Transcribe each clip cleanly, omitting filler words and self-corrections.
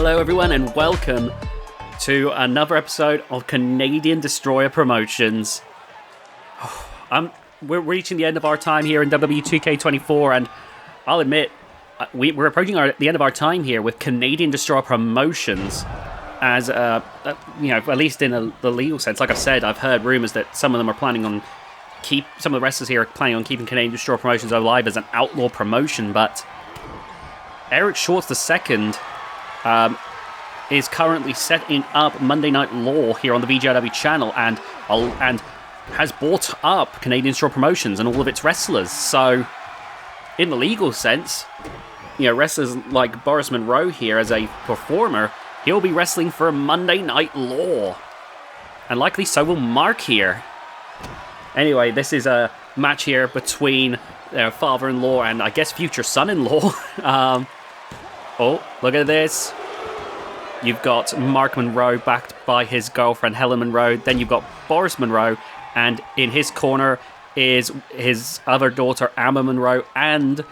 Hello everyone and welcome to another episode of Canadian Destroyer Promotions. We're reaching the end of our time here in WWE 2K24, and I'll admit, we're approaching the end of our time here with Canadian Destroyer Promotions as, at least in the legal sense. Like I said, I've heard rumours that some of them are planning on some of the wrestlers here are planning on keeping Canadian Destroyer Promotions alive as an outlaw promotion, but Eric Schwartz II is currently setting up Monday Night Law here on the VGIW channel and has bought up Canadian Destroyer Promotions and all of its wrestlers. So, in the legal sense, wrestlers like Boris Monroe here as a performer, he'll be wrestling for Monday Night Law. And likely so will Mark here. Anyway, this is a match here between their father-in-law and I guess future son-in-law. Oh, look at this. You've got Mark Monroe backed by his girlfriend Helen Monroe. Then you've got Boris Monroe, and in his corner is his other daughter Amma Monroe and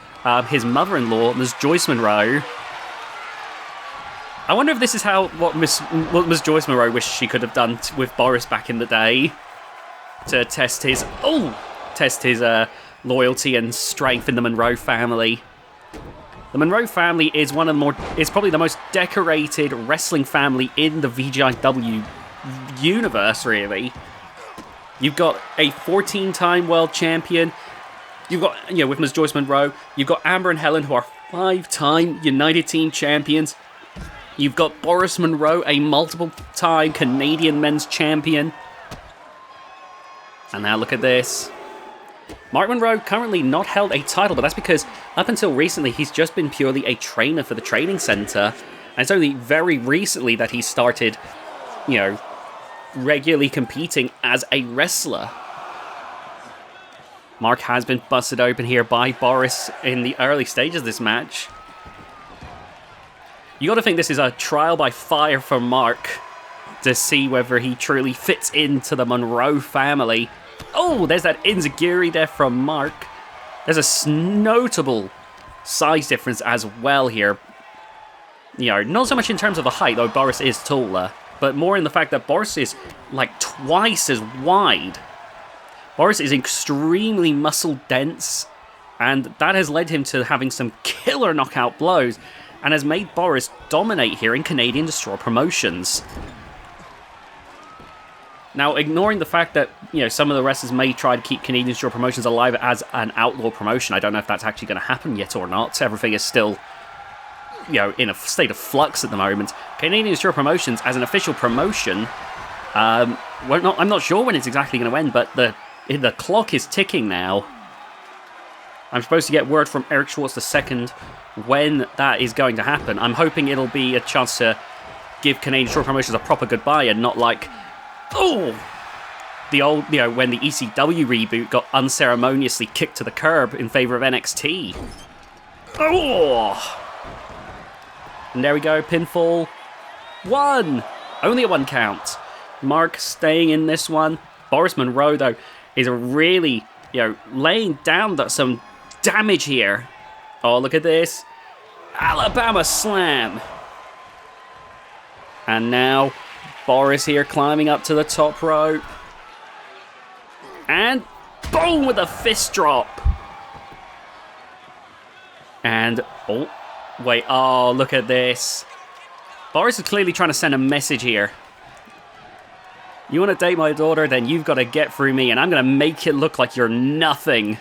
his mother-in-law, Ms. Joyce Monroe. I wonder if this is what Ms. Joyce Monroe wished she could have done with Boris back in the day to test his loyalty and strength in the Monroe family. The Monroe family is probably the most decorated wrestling family in the VGIW universe, really. You've got a 14-time world champion. You've got, with Ms. Joyce Monroe, you've got Amber and Helen, who are 5-time United Team champions. You've got Boris Monroe, a multiple-time Canadian men's champion. And now look at this. Mark Monroe currently not held a title, but that's because up until recently he's just been purely a trainer for the training center, and it's only very recently that he started, regularly competing as a wrestler. Mark has been busted open here by Boris in the early stages of this match. You gotta think this is a trial by fire for Mark to see whether he truly fits into the Monroe family. Oh, there's that enziguri there from Mark. There's a notable size difference as well here. Not so much in terms of the height, though Boris is taller, but more in the fact that Boris is like twice as wide. Boris is extremely muscle dense, and that has led him to having some killer knockout blows, and has made Boris dominate here in Canadian Destroyer Promotions. Now, ignoring the fact that, some of the wrestlers may try to keep Canadian Destroyer Promotions alive as an outlaw promotion, I don't know if that's actually going to happen yet or not. Everything is still, in a state of flux at the moment. Canadian Destroyer Promotions, as an official promotion, I'm not sure when it's exactly going to end, but the clock is ticking now. I'm supposed to get word from Eric Schwartz II when that is going to happen. I'm hoping it'll be a chance to give Canadian Destroyer Promotions a proper goodbye and not like... Oh! The old, when the ECW reboot got unceremoniously kicked to the curb in favour of NXT. Oh! And there we go, pinfall. 1! Only a 1 count. Mark staying in this one. Boris Monroe, though, is really, laying down some damage here. Oh, look at this. Alabama Slam. And now... Boris here climbing up to the top rope. And boom with a fist drop. And, look at this. Boris is clearly trying to send a message here. You want to date my daughter, then you've got to get through me, and I'm going to make it look like you're nothing.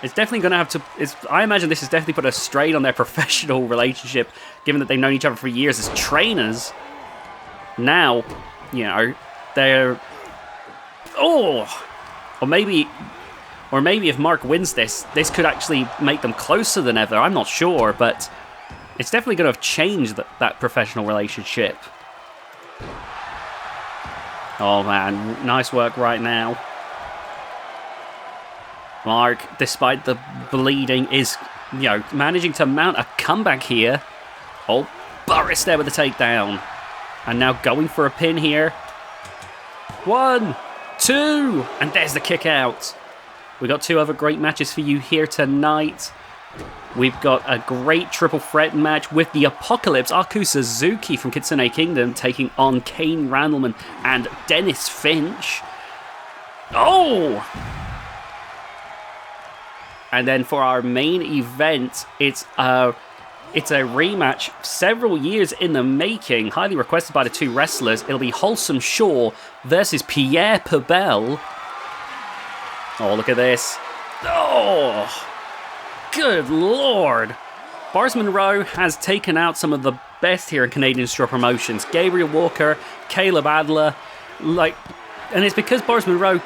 It's definitely going to have to... I imagine this has definitely put a strain on their professional relationship, given that they've known each other for years as trainers. Now, they're... Oh! Or maybe if Mark wins this could actually make them closer than ever. I'm not sure, but it's definitely going to have changed that professional relationship. Oh man, nice work right now. Mark, despite the bleeding, is, managing to mount a comeback here. Oh, Boris there with the takedown. And now going for a pin here. 1, 2, and there's the kick out. We got 2 other great matches for you here tonight. We've got a great triple threat match with the Apocalypse, Aku Suzuki from Kitsune Kingdom taking on Kane Randleman and Dennis Finch. Oh! And then for our main event, it's a rematch several years in the making, highly requested by the two wrestlers. It'll be Wholesome Shaw versus Pierre Pabel. Oh, look at this. Oh, good lord. Boris Monroe has taken out some of the best here in Canadian Straw Promotions. Gabriel Walker, Caleb Adler, and it's because Boris Monroe,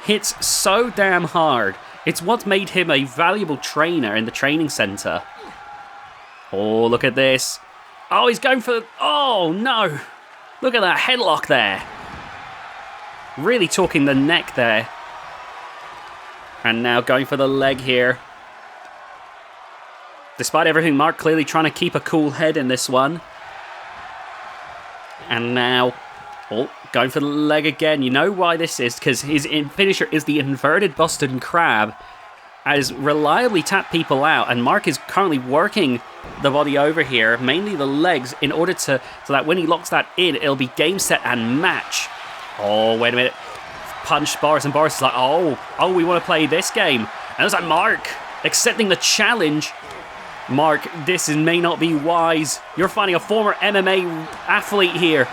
hits so damn hard. It's what's made him a valuable trainer in the training center. Oh, look at this. Oh, he's going for... Oh, no. Look at that headlock there. Really talking the neck there. And now going for the leg here. Despite everything, Mark clearly trying to keep a cool head in this one. And now... Oh, going for the leg again. You know why this is, because his finisher is the inverted Boston Crab. Has reliably tapped people out, and Mark is currently working the body over here, mainly the legs, in order so that when he locks that in, it'll be game, set, and match. Oh, wait a minute. Punch Boris, and Boris is like, oh, we want to play this game. And it's like, Mark, accepting the challenge. Mark, this may not be wise. You're finding a former MMA athlete here.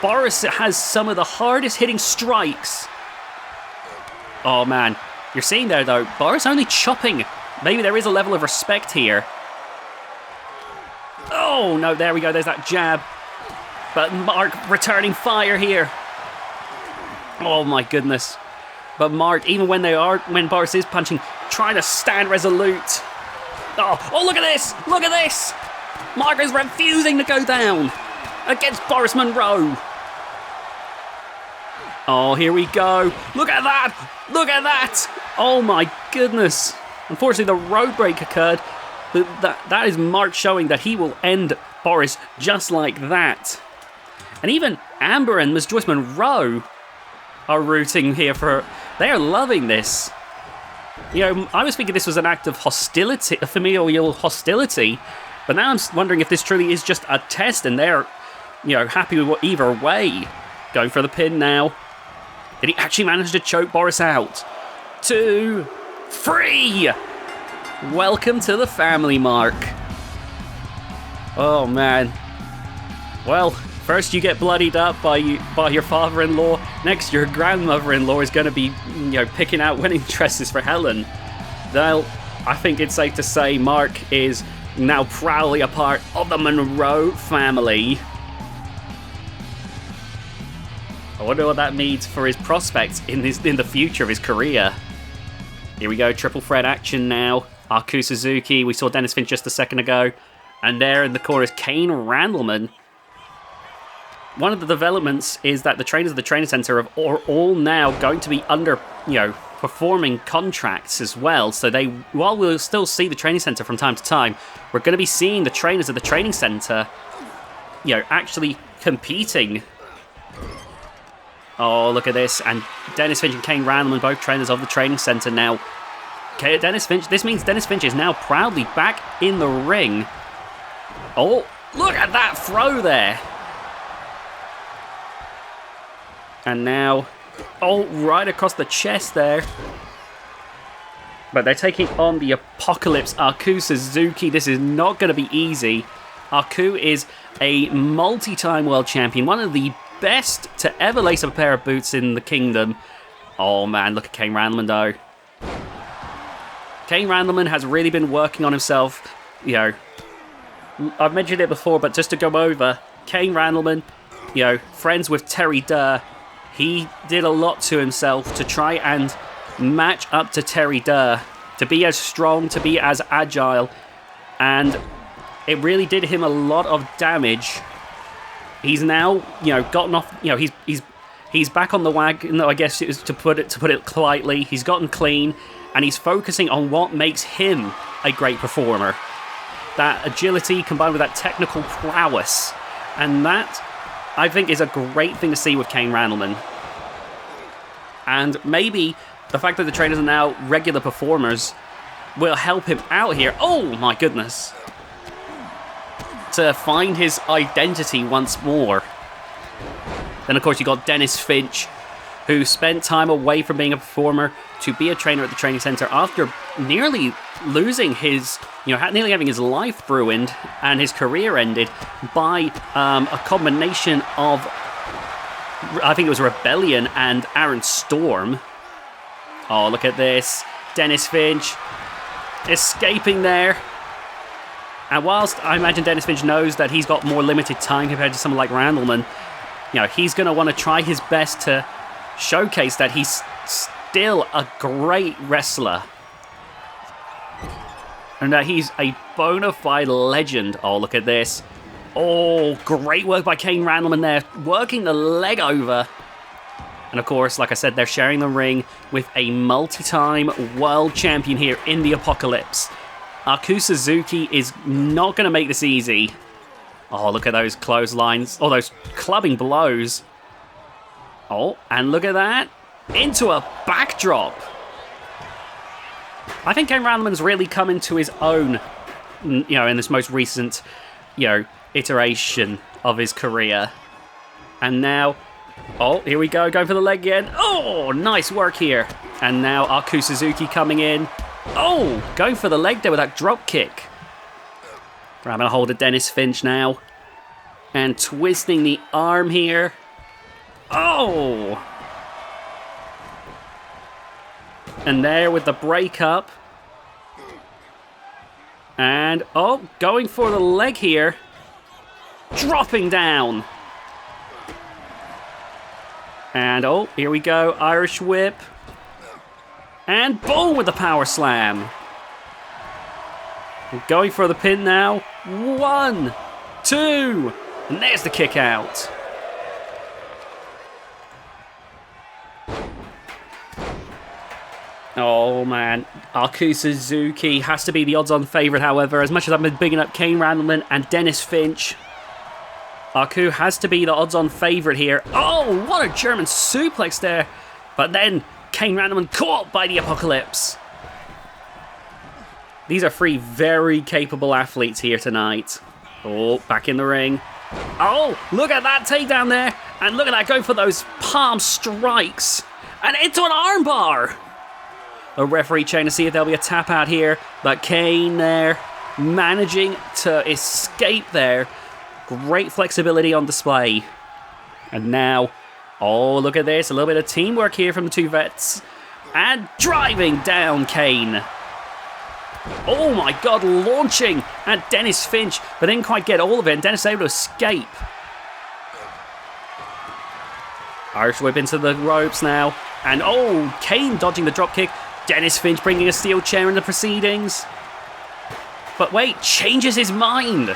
Boris has some of the hardest hitting strikes. Oh man, you're seeing there though, Boris only chopping. Maybe there is a level of respect here. Oh no, there we go, there's that jab. But Mark returning fire here. Oh my goodness. But Mark, even when Boris is punching, trying to stand resolute. Oh, look at this! Look at this! Mark is refusing to go down against Boris Monroe. Oh, here we go. Look at that! Look at that! Oh my goodness. Unfortunately, the road break occurred. But that is Mark showing that he will end Boris just like that. And even Amber and Miss Joyce Monroe are rooting here for... They are loving this. I was thinking this was an act of hostility, a familial hostility. But now I'm wondering if this truly is just a test and they're, happy with either way. Going for the pin now. Did he actually manage to choke Boris out? 2, 3! Welcome to the family, Mark. Oh, man. Well, first you get bloodied up by your father-in-law. Next, your grandmother-in-law is going to be, picking out winning dresses for Helen. Well, I think it's safe to say Mark is now proudly a part of the Monroe family. I wonder what that means for his prospects in the future of his career. Here we go, triple threat action now. Aku Suzuki, we saw Dennis Finch just a second ago. And there in the corner is Kane Randleman. One of the developments is that the trainers of the training center are all now going to be under, performing contracts as well. So while we'll still see the training center from time to time, we're going to be seeing the trainers of the training center, actually competing. Oh, look at this. And Dennis Finch and Kane Randleman, both trainers of the training center now. Okay, this means Dennis Finch is now proudly back in the ring. Oh, look at that throw there. And now, right across the chest there. But they're taking on the Apocalypse, Aku Suzuki. This is not going to be easy. Aku is a multi-time world champion, one of the best to ever lace up a pair of boots in the kingdom. Oh man, look at Kane Randleman though. Kane Randleman has really been working on himself. I've mentioned it before, but just to go over, Kane Randleman, friends with Terry Durr. He did a lot to himself to try and match up to Terry Durr, to be as strong, to be as agile, and it really did him a lot of damage. He's now, gotten off. He's back on the wagon. I guess to put it politely. He's gotten clean, and he's focusing on what makes him a great performer. That agility combined with that technical prowess, and that I think is a great thing to see with Kane Randleman. And maybe the fact that the trainers are now regular performers will help him out here. Oh my goodness. To find his identity once more. Then of course you got Dennis Finch, who spent time away from being a performer to be a trainer at the training center after nearly losing his, nearly having his life ruined and his career ended by a combination of, I think it was Rebellion and Aaron Storm. Oh, look at this. Dennis Finch escaping there. And whilst I imagine Dennis Finch knows that he's got more limited time compared to someone like Randleman, he's going to want to try his best to showcase that he's still a great wrestler. And that he's a bona fide legend. Oh, look at this. Oh, great work by Kane Randleman there, working the leg over. And of course, like I said, they're sharing the ring with a multi-time world champion here in the Apocalypse. Aku Suzuki is not going to make this easy. Oh, look at those clotheslines. Oh, those clubbing blows. Oh, and look at that. Into a backdrop. I think Kane Randleman's really come into his own, in this most recent, iteration of his career. And now, oh, here we go, going for the leg again. Oh, nice work here. And now Aku Suzuki coming in. Oh, going for the leg there with that drop kick. Grabbing a hold of Dennis Finch now. And twisting the arm here. Oh! And there with the breakup. And, oh, going for the leg here. Dropping down. And, oh, here we go. Irish whip. And boom with the power slam. Going for the pin now. 1, 2. And there's the kick out. Oh man, Aku Suzuki has to be the odds-on favourite, however. As much as I've been bigging up Kane Randleman and Dennis Finch, Aku has to be the odds-on favourite here. Oh, what a German suplex there. But then Kane Randleman caught by the Apocalypse. These are three very capable athletes here tonight. Oh, back in the ring. Oh, look at that takedown there. And look at that, going for those palm strikes. And into an armbar. A referee checking to see if there'll be a tap out here. But Kane there, managing to escape there. Great flexibility on display. And now, oh, look at this. A little bit of teamwork here from the two vets. And driving down Kane. Oh my god, launching at Dennis Finch, but didn't quite get all of it, and Dennis able to escape. Irish whip into the ropes now, and oh, Kane dodging the dropkick. Dennis Finch bringing a steel chair in the proceedings. But wait, changes his mind.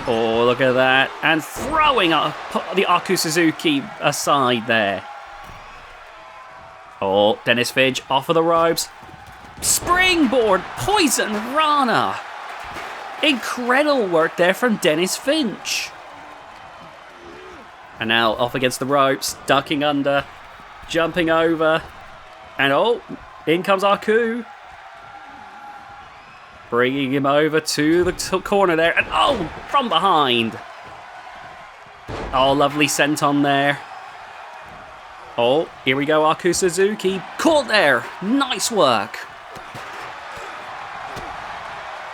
Oh, look at that, and throwing the Aku Suzuki aside there. Oh, Dennis Finch off of the ropes. Springboard Poison Rana. Incredible work there from Dennis Finch. And now off against the ropes, ducking under, jumping over. And oh, in comes Aku. Bringing him over to the corner there. And oh, from behind. Oh, lovely senton there. Oh, here we go, Aku Suzuki. Caught there. Nice work.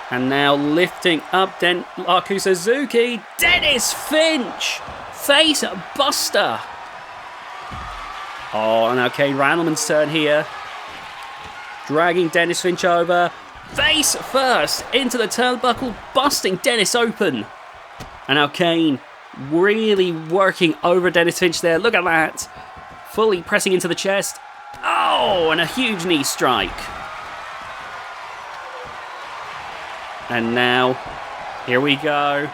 And now lifting up Aku Suzuki. Dennis Finch. Face buster. Oh, now Kane Randleman's turn here. Dragging Dennis Finch over. Face first into the turnbuckle. Busting Dennis open. And now Kane really working over Dennis Finch there. Look at that. Fully pressing into the chest. Oh, and a huge knee strike. And now, here we go.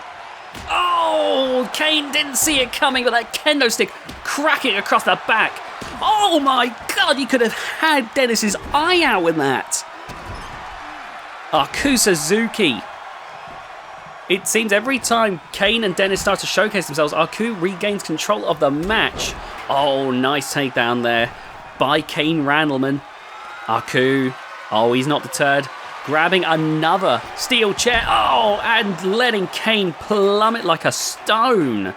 Oh, Kane didn't see it coming, but that kendo stick cracking across the back. Oh my god, you could have had Dennis's eye out with that. Aku Suzuki. It seems every time Kane and Dennis start to showcase themselves, Aku regains control of the match. Oh, nice takedown there by Kane Randleman. Aku Oh, he's not deterred. Grabbing another steel chair. Oh, and letting Kane plummet like a stone.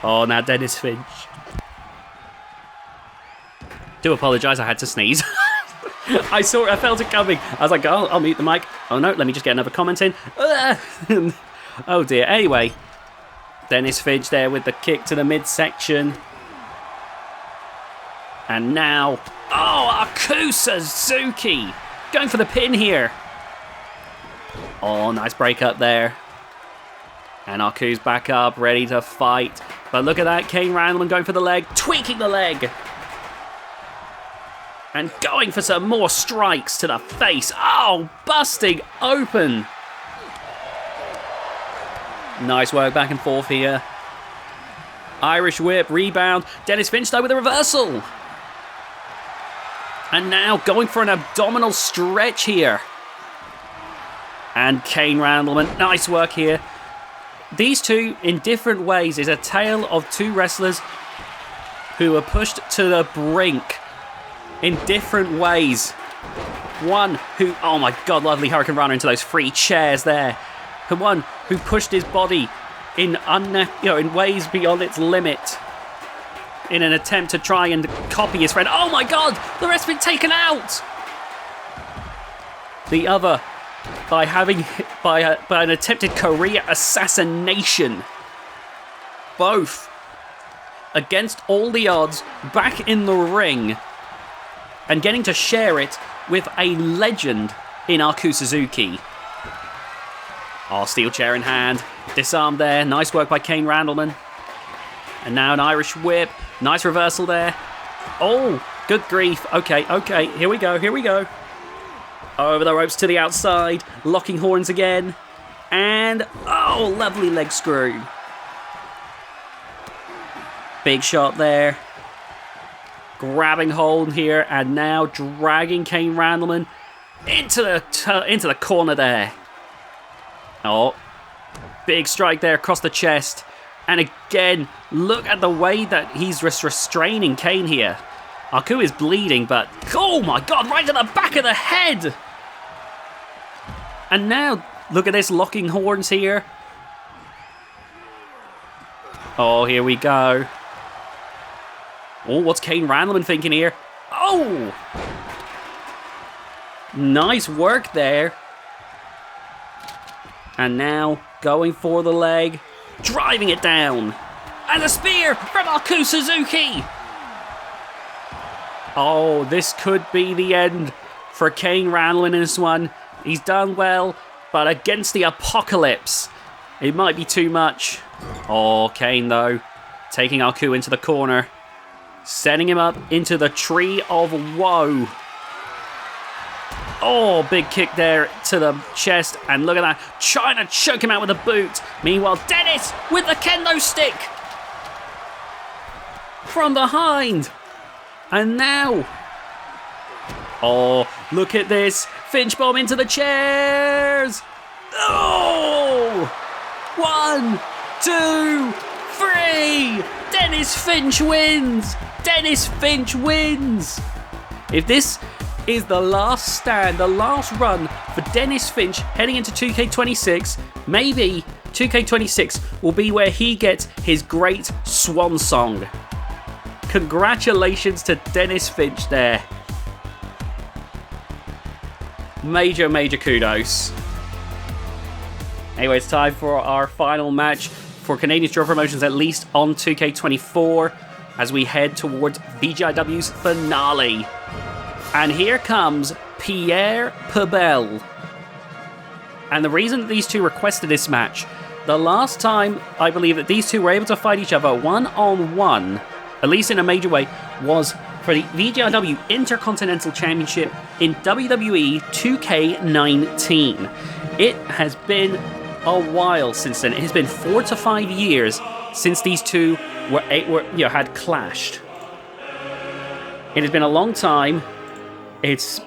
Oh, now Dennis Finch. Do apologise, I had to sneeze. I felt it coming. I was like, oh, I'll mute the mic. Oh no, let me just get another comment in. Oh dear. Anyway, Dennis Finch there with the kick to the midsection. And now, oh, Aku Suzuki going for the pin here. Oh, nice break up there. And Aku's back up, ready to fight. But look at that, Kane Randleman going for the leg, tweaking the leg. And going for some more strikes to the face. Oh, busting open. Nice work back and forth here. Irish whip, rebound. Dennis Finch though with a reversal. And now going for an abdominal stretch here. And Kane Randleman, nice work here. These two, in different ways, is a tale of two wrestlers who were pushed to the brink in different ways. One who, oh my god, lovely Hurricane Runner into those free chairs there. And one who pushed his body in ways beyond its limit in an attempt to try and copy his friend. Oh my god, the ref's been taken out. The other by an attempted career assassination. Both against all the odds, back in the ring, and getting to share it with a legend in Aku Suzuki. Oh, steel chair in hand, disarmed there, nice work by Kane Randleman. And now an Irish whip, nice reversal there. Oh, good grief, okay, here we go. Over the ropes to the outside, locking horns again. And, oh, lovely leg screw. Big shot there. Grabbing hold here, and now dragging Kane Randleman into the corner there. Oh, big strike there across the chest. And again, look at the way that he's just restraining Kane here. Aku is bleeding, but oh my god, right to the back of the head. And now, look at this, locking horns here. Oh, here we go. Oh, what's Kane Randleman thinking here? Oh! Nice work there. And now, going for the leg. Driving it down. And a spear from Aku Suzuki. Oh, this could be the end for Kane Randleman in this one. He's done well, but against the apocalypse, it might be too much. Oh, Kane, though, taking Aku into the corner, setting him up into the tree of woe. Oh, big kick there to the chest, and look at that, trying to choke him out with a boot. Meanwhile, Dennis with the kendo stick from behind. And now, oh, look at this. Finch bomb into the chairs. Oh! 1, 2, 3. Dennis Finch wins. Dennis Finch wins. If this is the last stand, the last run for Dennis Finch heading into 2K26, maybe 2K26 will be where he gets his great swan song. Congratulations to Dennis Finch there. Major kudos. Anyway, it's time for our final match for Canadian Straw Promotions, at least on 2K24, as we head towards VGIW's finale. And here comes Pierre Pabel. And the reason that these two requested this match, the last time I believe that these two were able to fight each other one-on-one, at least in a major way, was for the VGIW Intercontinental Championship in WWE 2K19. It has been a while since then. It has been 4 to 5 years since these two had clashed. It has been a long time. It's,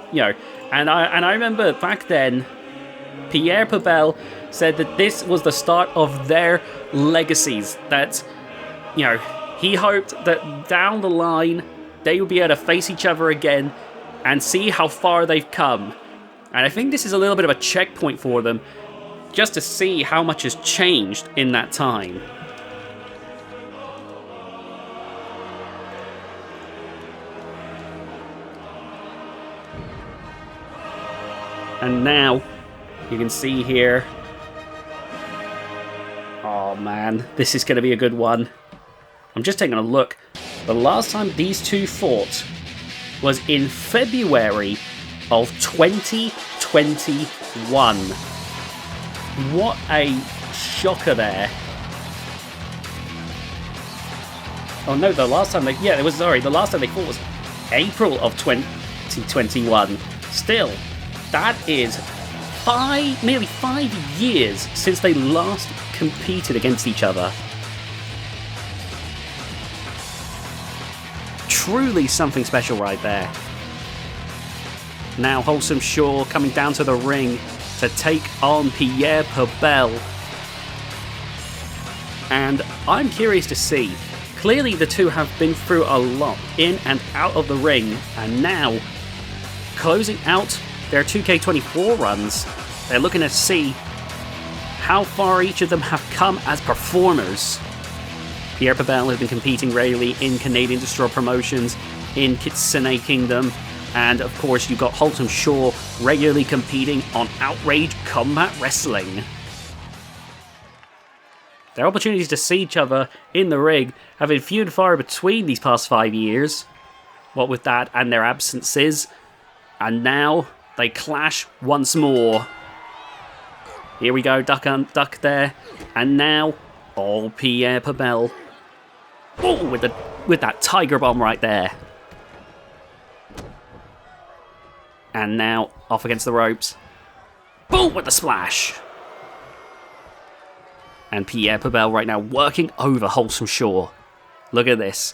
and I remember back then, Pierre Pabel said that this was the start of their legacies. That, He hoped that down the line, they would be able to face each other again and see how far they've come. And I think this is a little bit of a checkpoint for them, just to see how much has changed in that time. And now, you can see here... Oh man, this is going to be a good one. I'm just taking a look. The last time these two fought was in February of 2021. What a shocker there. Oh no, the last time they... Yeah, it was, sorry, the last time they fought was April of 2021. Still, that is nearly 5 years since they last competed against each other. Truly something special right there. Now Wholesome Shaw coming down to the ring to take on Pierre Pabel. And I'm curious to see. Clearly the two have been through a lot in and out of the ring, and now closing out their 2K24 runs, they're looking to see how far each of them have come as performers. Pierre Pabel has been competing regularly in Canadian Destroyer promotions, in Kitsune Kingdom, and of course you've got Wholesome Shaw regularly competing on Outrage Combat Wrestling. Their opportunities to see each other in the ring have been few and far between these past 5 years, what with that and their absences, and now they clash once more. Here we go, duck there, and now, Pierre Pabel. Oh, with that Tiger Bomb right there. And now, off against the ropes. Boom, with the splash. And Pierre Pabel right now working over Wholesome Shaw. Look at this.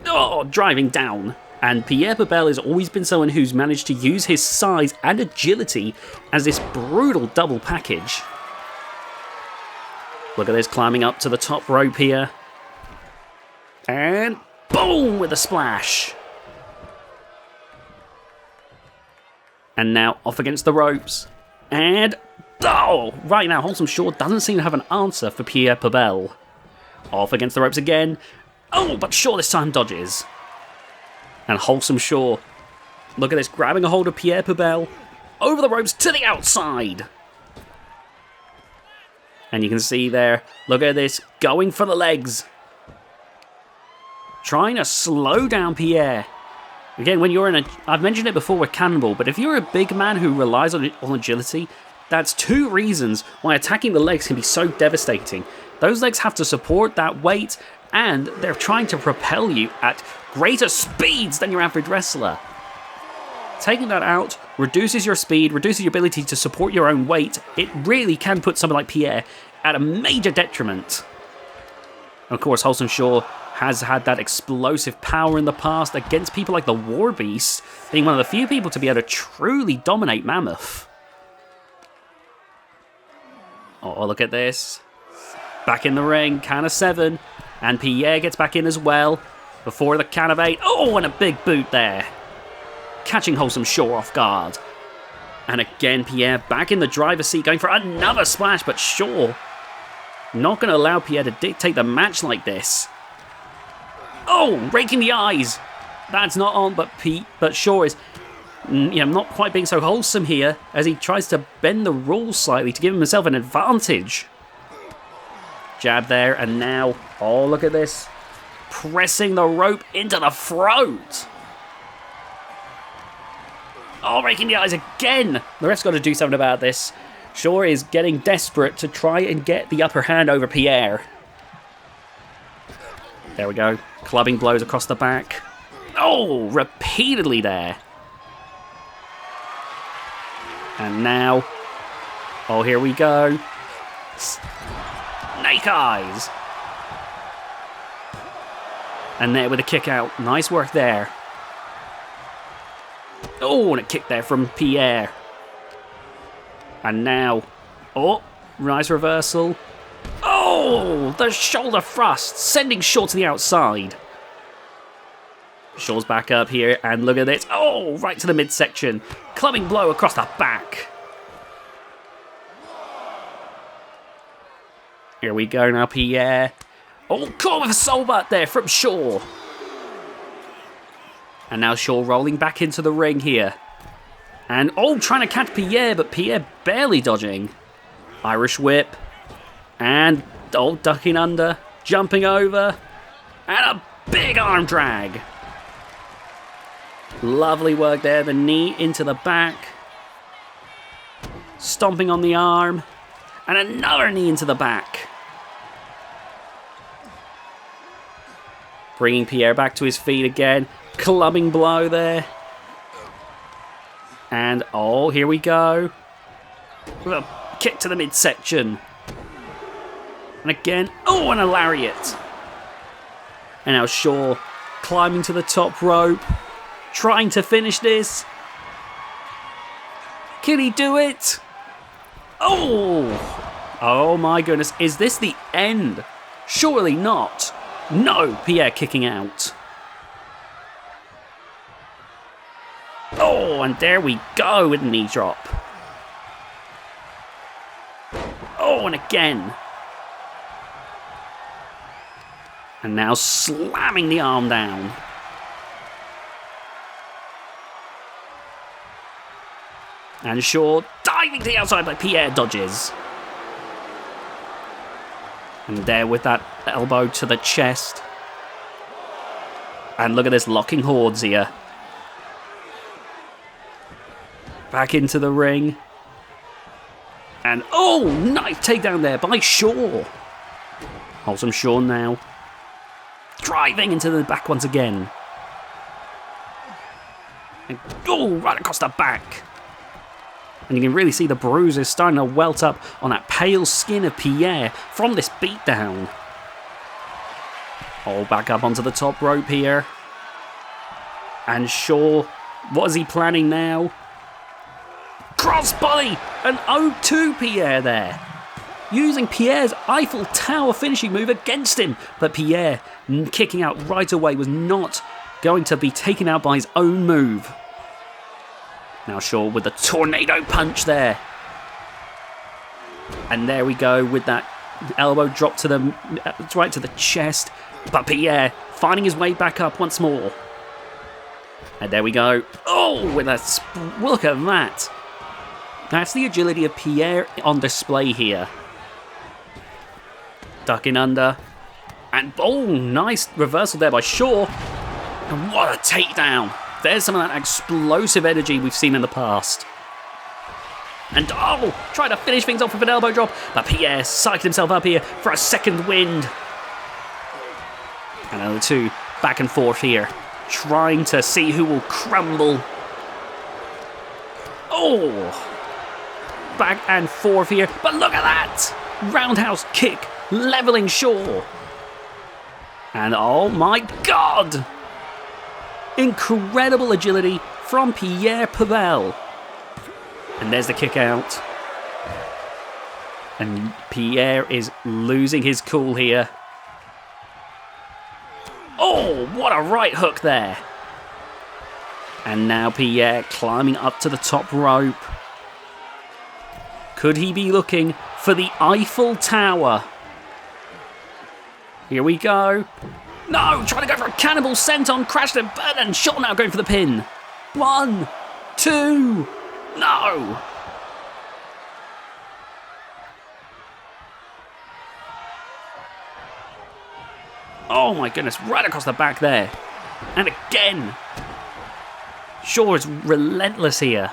Oh, driving down. And Pierre Pabel has always been someone who's managed to use his size and agility as this brutal double package. Look at this, climbing up to the top rope here. And boom, with a splash. And now off against the ropes. And right now, Wholesome Shaw doesn't seem to have an answer for Pierre Pabel. Off against the ropes again. Oh, but Shaw this time dodges. And Wholesome Shaw, look at this, grabbing a hold of Pierre Pabel, over the ropes to the outside. And you can see there, look at this, going for the legs. Trying to slow down Pierre. Again, when you're I've mentioned it before with Cannonball, but if you're a big man who relies on agility, that's two reasons why attacking the legs can be so devastating. Those legs have to support that weight, and they're trying to propel you at greater speeds than your average wrestler. Taking that out reduces your speed, reduces your ability to support your own weight. It really can put someone like Pierre at a major detriment. Of course, Wholesome Shaw has had that explosive power in the past against people like the Warbeast, being one of the few people to be able to truly dominate Mammoth. Oh, look at this. Back in the ring, count of 7. And Pierre gets back in as well. Before the count of 8. Oh, and a big boot there. Catching Wholesome Shaw off guard. And again, Pierre back in the driver's seat, going for another splash, but Shaw not going to allow Pierre to dictate the match like this. Oh, raking the eyes. That's not on, but Shaw is not quite being so wholesome here as he tries to bend the rules slightly to give himself an advantage. Jab there, and now, oh, look at this. Pressing the rope into the throat. Oh, raking the eyes again. The ref's got to do something about this. Shaw is getting desperate to try and get the upper hand over Pierre. There we go. Clubbing blows across the back. Oh, repeatedly there. And now, oh, here we go. Snake eyes. And there with a kick out. Nice work there. Oh, and a kick there from Pierre. And now, oh, nice reversal. Oh, Oh, the shoulder thrust, sending Shaw to the outside. Shaw's back up here, and look at this. Oh, right to the midsection. Clubbing blow across the back. Here we go now, Pierre. Oh, caught with a soul butt there from Shaw. And now Shaw rolling back into the ring here. And, oh, trying to catch Pierre, but Pierre barely dodging. Irish whip. And, oh, ducking under. Jumping over. And a big arm drag. Lovely work there. The knee into the back. Stomping on the arm. And another knee into the back. Bringing Pierre back to his feet again. Clubbing blow there. And, oh, here we go. With a kick to the midsection. And again, oh, and a lariat. And now Shaw climbing to the top rope. Trying to finish this. Can he do it? Oh! Oh my goodness, is this the end? Surely not. No, Pierre kicking out. Oh, and there we go with a knee drop. Oh, and again. And now slamming the arm down. And Shaw diving to the outside, but Pierre dodges. And there with that elbow to the chest. And look at this, locking hordes here. Back into the ring. And, oh, nice takedown there by Shaw. Awesome Shaw now. Driving into the back once again. And, oh, right across the back. And you can really see the bruises starting to welt up on that pale skin of Pierre from this beatdown. Oh, back up onto the top rope here. And Shaw, what is he planning now? Crossbody! An 0-2 Pierre there. Using Pierre's Eiffel Tower finishing move against him. But Pierre, kicking out right away, was not going to be taken out by his own move. Now Shaw with the tornado punch there. And there we go with that elbow drop to the right to the chest. But Pierre finding his way back up once more. And there we go. Oh, with a look at that. That's the agility of Pierre on display here. Ducking under. And oh, nice reversal there by Shaw. And what a takedown. There's some of that explosive energy we've seen in the past. And oh, trying to finish things off with an elbow drop. But Pierre psyched himself up here for a second wind. And another two back and forth here. Trying to see who will crumble. Oh, back and forth here. But look at that. Roundhouse kick leveling Shaw. And oh my God. Incredible agility from Pierre Pavel. And there's the kick out. And Pierre is losing his cool here. Oh, what a right hook there. And now Pierre climbing up to the top rope. Could he be looking for the Eiffel Tower? Here we go. No, trying to go for a cannibal senton, crashed and burn, and Shaw now going for the pin. 1, 2, no. Oh my goodness, right across the back there. And again. Shaw is relentless here.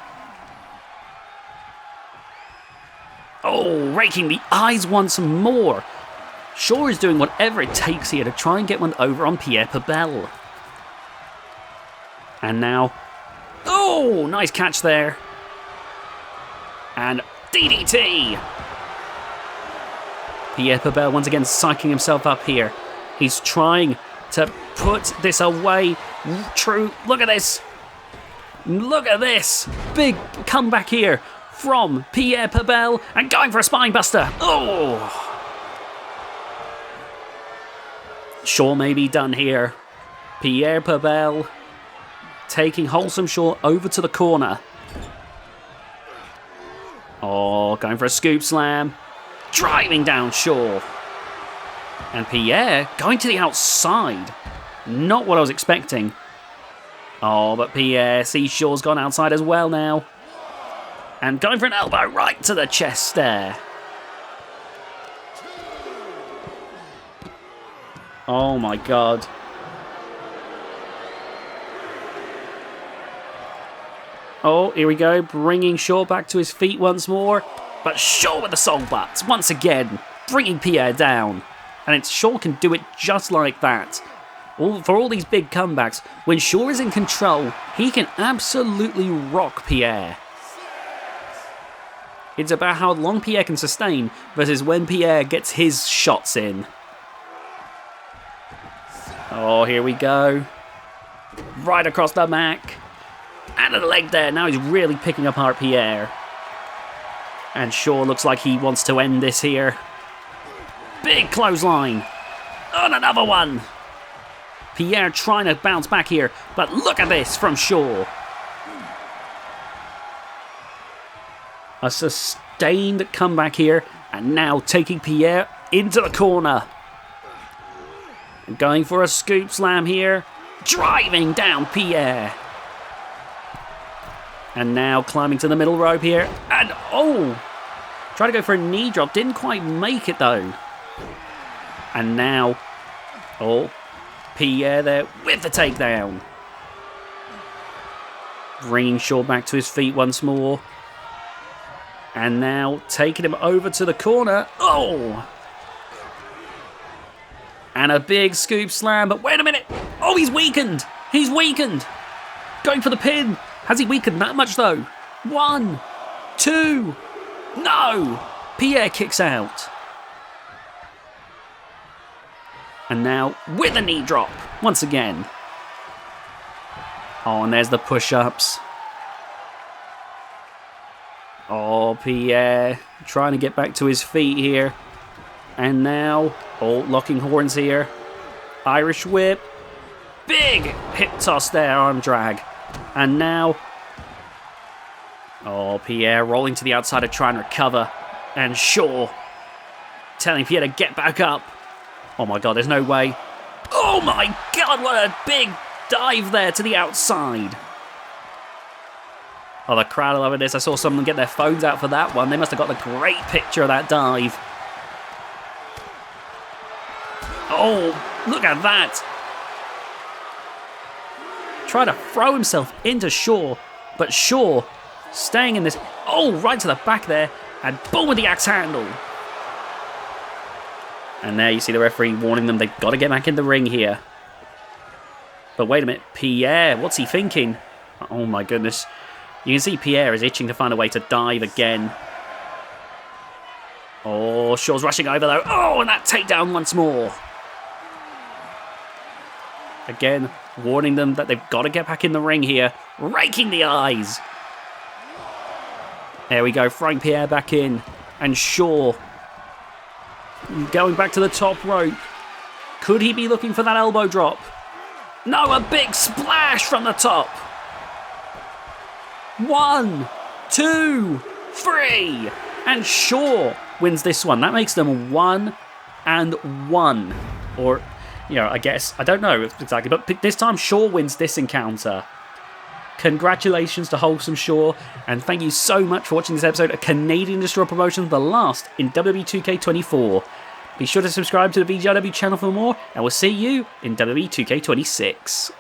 Oh, raking the eyes once more. Shaw is doing whatever it takes here to try and get one over on Pierre Pavel. And now, oh, nice catch there. And DDT. Pierre Pavel once again psyching himself up here. He's trying to put this away. True, look at this. Look at this. Big comeback here from Pierre Pavel and going for a spine buster. Oh. Shaw may be done here. Pierre Pabel taking Wholesome Shaw over to the corner. Oh, going for a scoop slam. Driving down Shaw. And Pierre going to the outside. Not what I was expecting. Oh, but Pierre sees Shaw's gone outside as well now. And going for an elbow right to the chest there. Oh my god. Oh, here we go. Bringing Shaw back to his feet once more. But Shaw with the soul butts once again. Bringing Pierre down. And it's Shaw can do it just like that. For all these big comebacks, when Shaw is in control, he can absolutely rock Pierre. It's about how long Pierre can sustain versus when Pierre gets his shots in. Oh, here we go. Right across the Mac. And a leg there. Now he's really picking apart Pierre. And Shaw looks like he wants to end this here. Big clothesline. And another one. Pierre trying to bounce back here. But look at this from Shaw. A sustained comeback here. And now taking Pierre into the corner. And going for a scoop slam here. Driving down Pierre. And now climbing to the middle rope here. And oh! Tried to go for a knee drop. Didn't quite make it though. And now, oh, Pierre there with the takedown. Bringing Shaw back to his feet once more. And now taking him over to the corner. Oh! And a big scoop slam. But wait a minute. Oh, he's weakened. He's weakened. Going for the pin. Has he weakened that much though? 1, 2. No! Pierre kicks out. And now with a knee drop once again. Oh, and there's the push-ups. Oh, Pierre trying to get back to his feet here. And now, oh, locking horns here. Irish whip. Big hip toss there, arm drag. And now, oh, Pierre rolling to the outside to try and recover. And Shaw telling Pierre to get back up. Oh my god, there's no way. Oh my god, what a big dive there to the outside. Oh, the crowd are loving this. I saw someone get their phones out for that one. They must have got a great picture of that dive. Oh, look at that. Try to throw himself into Shaw, but Shaw staying in this. Oh, right to the back there, and boom with the axe handle. And there you see the referee warning them they've got to get back in the ring here. But wait a minute, Pierre, what's he thinking? Oh my goodness. You can see Pierre is itching to find a way to dive again. Oh, Shaw's rushing over though. Oh, and that takedown once more. Again, warning them that they've got to get back in the ring here. Raking the eyes. There we go, throwing Pierre back in. And Shaw going back to the top rope. Could he be looking for that elbow drop? No, a big splash from the top. 1, 2, 3. And Shaw wins this one. That makes them 1-1. Or, you know, I guess, I don't know exactly. But this time Shaw wins this encounter. Congratulations to Wholesome Shaw, and thank you so much for watching this episode of Canadian Destroyer Promotions, the last in WWE 2K24. Be sure to subscribe to the VGIW channel for more, and we'll see you in WWE 2K26.